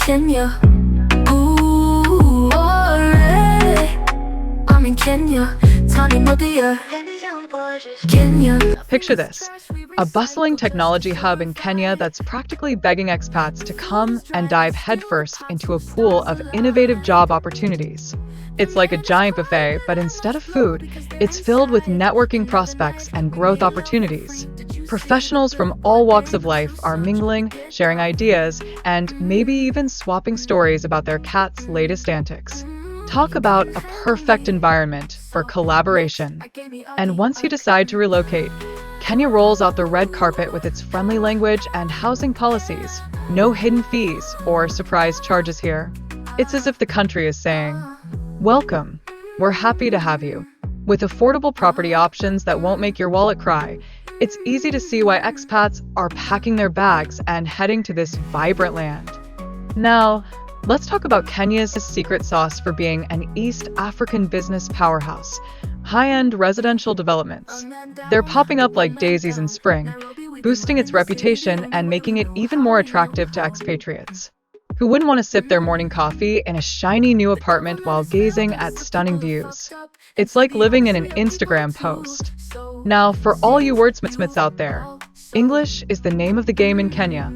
Kenya. Ooh, alright. I'm in Kenya. Tani Modia. Kenya. Picture this, a bustling technology hub in Kenya that's practically begging expats to come and dive headfirst into a pool of innovative job opportunities. It's like a giant buffet, but instead of food, it's filled with networking prospects and growth opportunities. Professionals from all walks of life are mingling, sharing ideas, and maybe even swapping stories about their cat's latest antics. Talk about a perfect environment for collaboration. And once you decide to relocate, Kenya rolls out the red carpet with its friendly language and housing policies. No hidden fees or surprise charges here. It's as if the country is saying, "Welcome, we're happy to have you." With affordable property options that won't make your wallet cry, it's easy to see why expats are packing their bags and heading to this vibrant land. Now, let's talk about Kenya's secret sauce for being an East African business powerhouse: high-end residential developments. They're popping up like daisies in spring, boosting its reputation and making it even more attractive to expatriates. Who wouldn't want to sip their morning coffee in a shiny new apartment while gazing at stunning views? It's like living in an Instagram post. Now, for all you wordsmiths out there, English is the name of the game in Kenya.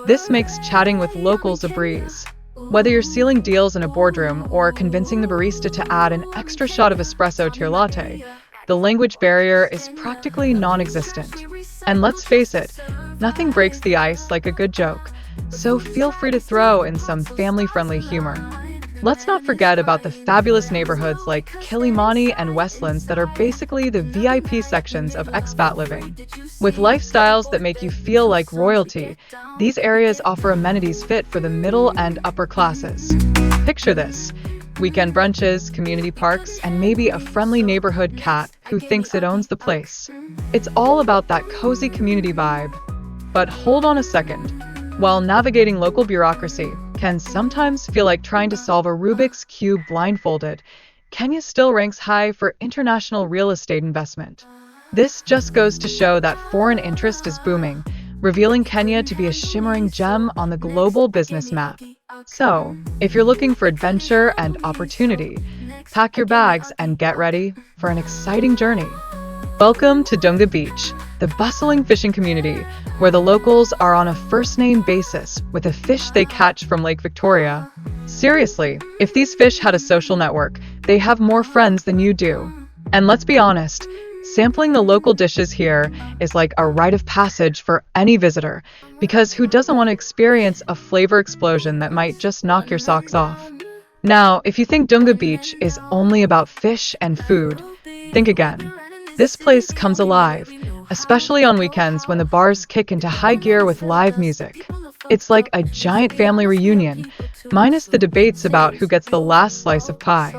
This makes chatting with locals a breeze. Whether you're sealing deals in a boardroom or convincing the barista to add an extra shot of espresso to your latte, the language barrier is practically non-existent. And let's face it, nothing breaks the ice like a good joke, so feel free to throw in some family-friendly humor. Let's not forget about the fabulous neighborhoods like Kilimani and Westlands that are basically the VIP sections of expat living. With lifestyles that make you feel like royalty, these areas offer amenities fit for the middle and upper classes. Picture this: weekend brunches, community parks, and maybe a friendly neighborhood cat who thinks it owns the place. It's all about that cozy community vibe. But hold on a second. While navigating local bureaucracy can sometimes feel like trying to solve a Rubik's Cube blindfolded, Kenya still ranks high for international real estate investment. This just goes to show that foreign interest is booming, revealing Kenya to be a shimmering gem on the global business map. So, if you're looking for adventure and opportunity, pack your bags and get ready for an exciting journey. Welcome to Dunga Beach, the bustling fishing community, where the locals are on a first-name basis with the fish they catch from Lake Victoria. Seriously, if these fish had a social network, they have more friends than you do. And let's be honest, sampling the local dishes here is like a rite of passage for any visitor, because who doesn't want to experience a flavor explosion that might just knock your socks off? Now, if you think Dunga Beach is only about fish and food, think again. This place comes alive, especially on weekends when the bars kick into high gear with live music. It's like a giant family reunion, minus the debates about who gets the last slice of pie.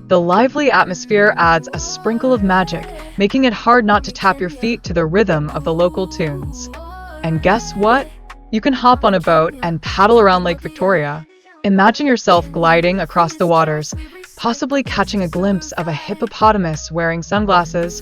The lively atmosphere adds a sprinkle of magic, making it hard not to tap your feet to the rhythm of the local tunes. And guess what? You can hop on a boat and paddle around Lake Victoria. Imagine yourself gliding across the waters, possibly catching a glimpse of a hippopotamus wearing sunglasses.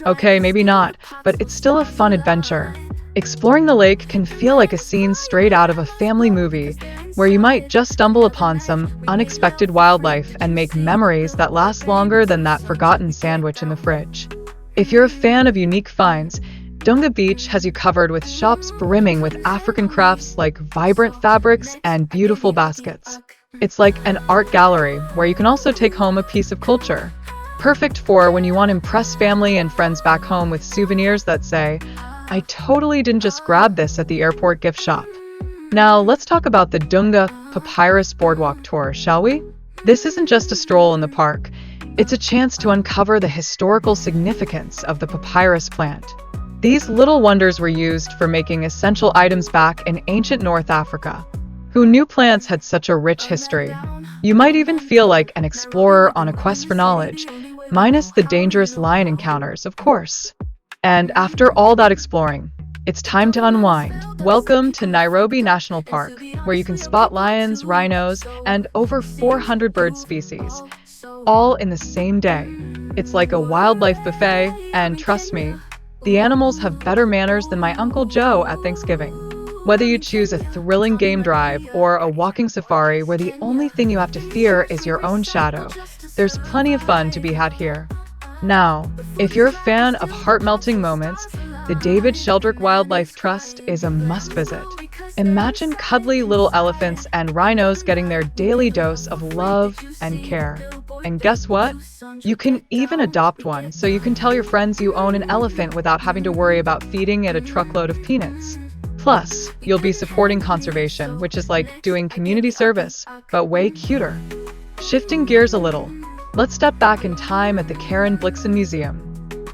Okay, maybe not, but it's still a fun adventure. Exploring the lake can feel like a scene straight out of a family movie, where you might just stumble upon some unexpected wildlife and make memories that last longer than that forgotten sandwich in the fridge. If you're a fan of unique finds, Dunga Beach has you covered with shops brimming with African crafts like vibrant fabrics and beautiful baskets. It's like an art gallery where you can also take home a piece of culture. Perfect for when you want to impress family and friends back home with souvenirs that say, "I totally didn't just grab this at the airport gift shop." Now, let's talk about the Dunga Papyrus Boardwalk Tour, shall we? This isn't just a stroll in the park. It's a chance to uncover the historical significance of the papyrus plant. These little wonders were used for making essential items back in ancient North Africa. Who knew plants had such a rich history? You might even feel like an explorer on a quest for knowledge, minus the dangerous lion encounters, of course. And after all that exploring, it's time to unwind. Welcome to Nairobi National Park, where you can spot lions, rhinos, and over 400 bird species, all in the same day. It's like a wildlife buffet, and trust me, the animals have better manners than my Uncle Joe at Thanksgiving. Whether you choose a thrilling game drive or a walking safari where the only thing you have to fear is your own shadow, there's plenty of fun to be had here. Now, if you're a fan of heart-melting moments, the David Sheldrick Wildlife Trust is a must-visit. Imagine cuddly little elephants and rhinos getting their daily dose of love and care. And guess what? You can even adopt one, so you can tell your friends you own an elephant without having to worry about feeding it a truckload of peanuts. Plus, you'll be supporting conservation, which is like doing community service, but way cuter. Shifting gears a little, let's step back in time at the Karen Blixen Museum.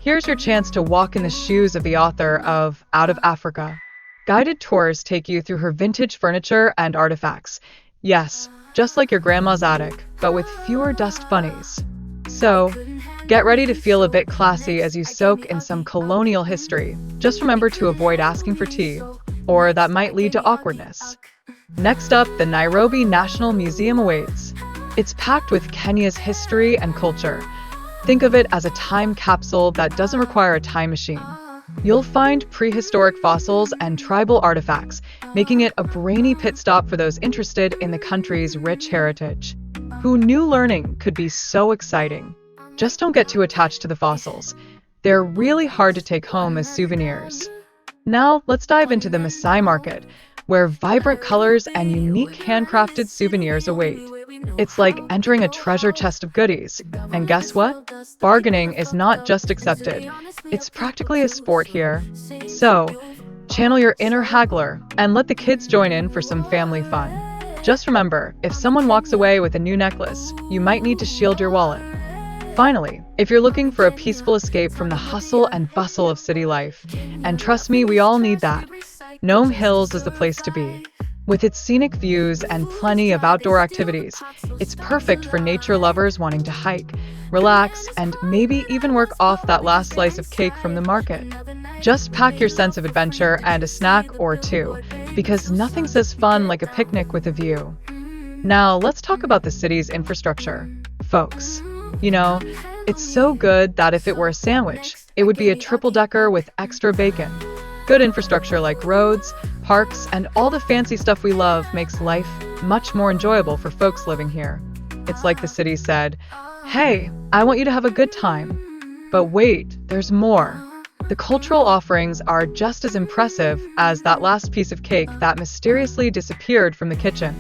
Here's your chance to walk in the shoes of the author of Out of Africa. Guided tours take you through her vintage furniture and artifacts. Yes, just like your grandma's attic, but with fewer dust bunnies. So, get ready to feel a bit classy as you soak in some colonial history. Just remember to avoid asking for tea, or that might lead to awkwardness. Next up, the Nairobi National Museum awaits. It's packed with Kenya's history and culture. Think of it as a time capsule that doesn't require a time machine. You'll find prehistoric fossils and tribal artifacts, making it a brainy pit stop for those interested in the country's rich heritage. Who knew learning could be so exciting? Just don't get too attached to the fossils. They're really hard to take home as souvenirs. Now, let's dive into the Maasai Market, where vibrant colors and unique handcrafted souvenirs await. It's like entering a treasure chest of goodies. And guess what? Bargaining is not just accepted. It's practically a sport here. So, channel your inner haggler and let the kids join in for some family fun. Just remember, if someone walks away with a new necklace, you might need to shield your wallet. Finally, if you're looking for a peaceful escape from the hustle and bustle of city life, and trust me, we all need that, Nome Hills is the place to be. With its scenic views and plenty of outdoor activities, it's perfect for nature lovers wanting to hike, relax, and maybe even work off that last slice of cake from the market. Just pack your sense of adventure and a snack or two, because nothing says fun like a picnic with a view. Now, let's talk about the city's infrastructure. Folks, you know, it's so good that if it were a sandwich, it would be a triple-decker with extra bacon. Good infrastructure like roads, parks, and all the fancy stuff we love makes life much more enjoyable for folks living here. It's like the city said, "Hey, I want you to have a good time." But wait, there's more. The cultural offerings are just as impressive as that last piece of cake that mysteriously disappeared from the kitchen.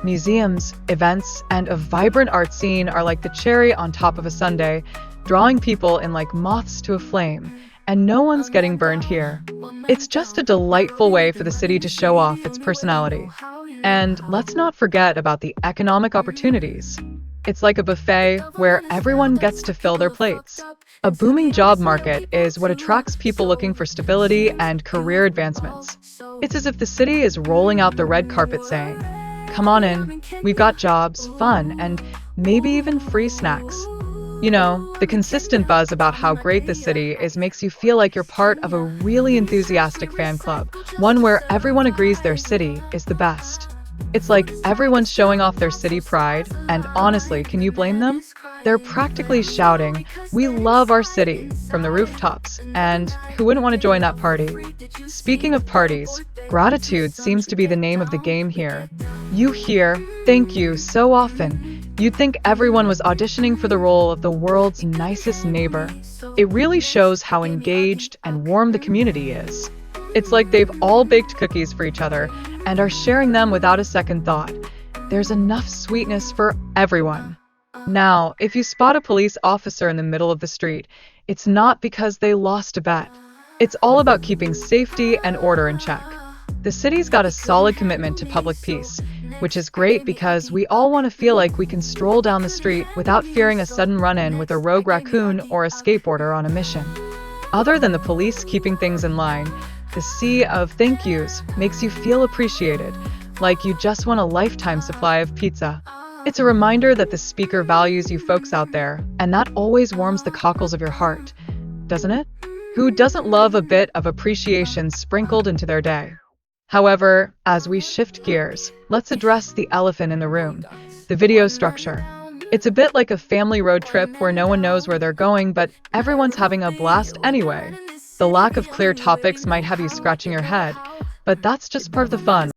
Museums, events, and a vibrant art scene are like the cherry on top of a sundae, drawing people in like moths to a flame, and no one's getting burned here. It's just a delightful way for the city to show off its personality. And let's not forget about the economic opportunities. It's like a buffet where everyone gets to fill their plates. A booming job market is what attracts people looking for stability and career advancements. It's as if the city is rolling out the red carpet saying, "Come on in, we've got jobs, fun, and maybe even free snacks." You know, the consistent buzz about how great the city is makes you feel like you're part of a really enthusiastic fan club, one where everyone agrees their city is the best. It's like everyone's showing off their city pride, and honestly, can you blame them? They're practically shouting, "We love our city," from the rooftops, and who wouldn't want to join that party? Speaking of parties, gratitude seems to be the name of the game here. You hear "thank you" so often, you'd think everyone was auditioning for the role of the world's nicest neighbor. It really shows how engaged and warm the community is. It's like they've all baked cookies for each other and are sharing them without a second thought. There's enough sweetness for everyone. Now, if you spot a police officer in the middle of the street, it's not because they lost a bet. It's all about keeping safety and order in check. The city's got a solid commitment to public peace, which is great because we all want to feel like we can stroll down the street without fearing a sudden run-in with a rogue raccoon or a skateboarder on a mission. Other than the police keeping things in line, the sea of thank yous makes you feel appreciated, like you just won a lifetime supply of pizza. It's a reminder that the speaker values you folks out there, and that always warms the cockles of your heart, doesn't it? Who doesn't love a bit of appreciation sprinkled into their day? However, as we shift gears, let's address the elephant in the room, the video structure. It's a bit like a family road trip where no one knows where they're going, but everyone's having a blast anyway. The lack of clear topics might have you scratching your head, But that's just part of the fun.